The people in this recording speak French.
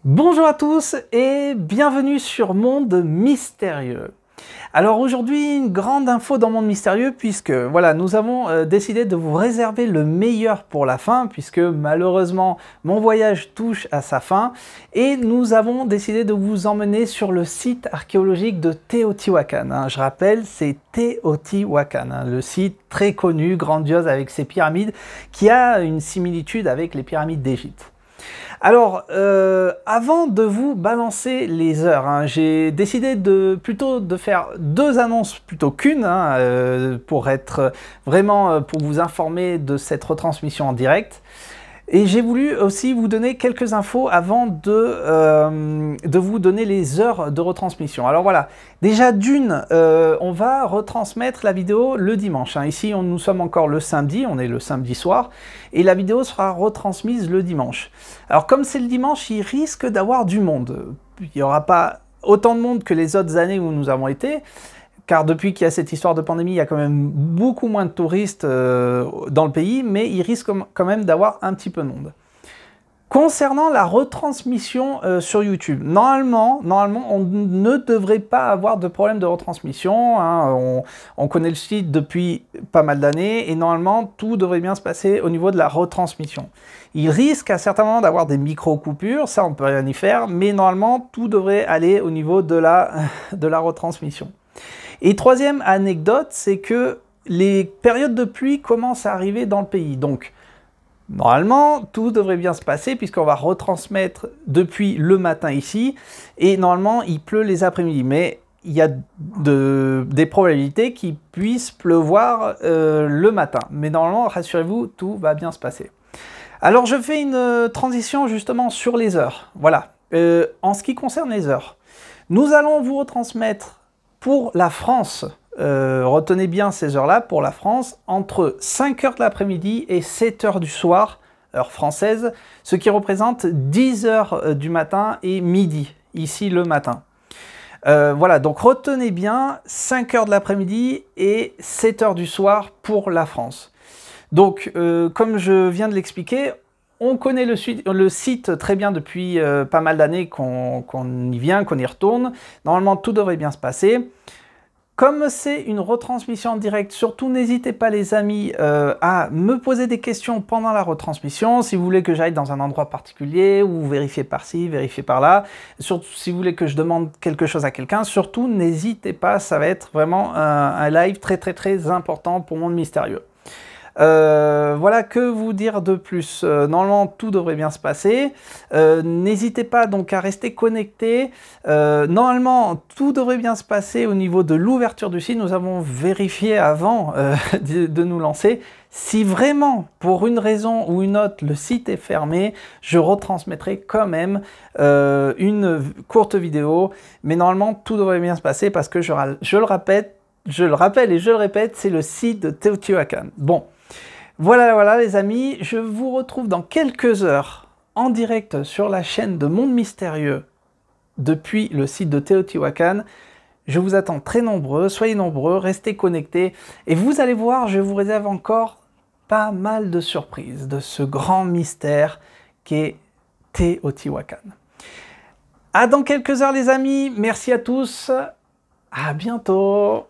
Bonjour à tous et bienvenue sur Monde Mystérieux. Alors aujourd'hui, une grande info dans Monde Mystérieux puisque voilà, nous avons décidé de vous réserver le meilleur pour la fin puisque malheureusement mon voyage touche à sa fin et nous avons décidé de vous emmener sur le site archéologique de Teotihuacan. Je rappelle, c'est Teotihuacan, le site très connu, grandiose avec ses pyramides qui a une similitude avec les pyramides d'Égypte. Alors, avant de vous balancer les heures, j'ai décidé plutôt de faire deux annonces plutôt qu'une, pour être vraiment pour vous informer de cette retransmission en direct. Et j'ai voulu aussi vous donner quelques infos avant de vous donner les heures de retransmission. Alors voilà, déjà d'une, on va retransmettre la vidéo le dimanche. Ici, nous sommes encore le samedi, on est le samedi soir, et la vidéo sera retransmise le dimanche. Alors comme c'est le dimanche, il risque d'avoir du monde. Il n'y aura pas autant de monde que les autres années où nous avons été, car depuis qu'il y a cette histoire de pandémie, il y a quand même beaucoup moins de touristes dans le pays, mais il risque quand même d'avoir un petit peu de monde. Concernant la retransmission sur YouTube, normalement, on ne devrait pas avoir de problème de retransmission. On connaît le site depuis pas mal d'années et normalement, tout devrait bien se passer au niveau de la retransmission. Il risque à certains moments d'avoir des micro-coupures, ça on ne peut rien y faire, mais normalement, tout devrait aller au niveau de la retransmission. Et troisième anecdote, c'est que les périodes de pluie commencent à arriver dans le pays. Donc, normalement, tout devrait bien se passer puisqu'on va retransmettre depuis le matin ici. Et normalement, il pleut les après-midi. Mais il y a des probabilités qu'il puisse pleuvoir le matin. Mais normalement, rassurez-vous, tout va bien se passer. Alors, je fais une transition justement sur les heures. Voilà. En ce qui concerne les heures, nous allons vous retransmettre pour la France, retenez bien ces heures-là, pour la France, entre 5h de l'après-midi et 7h du soir, heure française, ce qui représente 10h du matin et midi, ici le matin. Voilà, donc retenez bien 5h de l'après-midi et 7h du soir pour la France. Donc, comme je viens de l'expliquer, on connaît le site très bien depuis pas mal d'années qu'on y vient, qu'on y retourne. Normalement, tout devrait bien se passer. Comme c'est une retransmission en direct, surtout n'hésitez pas les amis à me poser des questions pendant la retransmission. Si vous voulez que j'aille dans un endroit particulier ou vérifier par-ci, vérifier par-là. Surtout si vous voulez que je demande quelque chose à quelqu'un, surtout n'hésitez pas, ça va être vraiment un live très important pour Monde Mystérieux. Voilà, que vous dire de plus. Normalement, tout devrait bien se passer. N'hésitez pas donc à rester connecté. Normalement, tout devrait bien se passer au niveau de l'ouverture du site. Nous avons vérifié avant de nous lancer. Si vraiment, pour une raison ou une autre, le site est fermé, je retransmettrai quand même une courte vidéo. Mais normalement, tout devrait bien se passer parce que je le rappelle et je le répète, c'est le site de Teotihuacan. Bon. Voilà les amis, je vous retrouve dans quelques heures en direct sur la chaîne de Monde Mystérieux depuis le site de Teotihuacan. Je vous attends très nombreux, soyez nombreux, restez connectés et vous allez voir, je vous réserve encore pas mal de surprises de ce grand mystère qu'est Teotihuacan. À dans quelques heures les amis, merci à tous, à bientôt.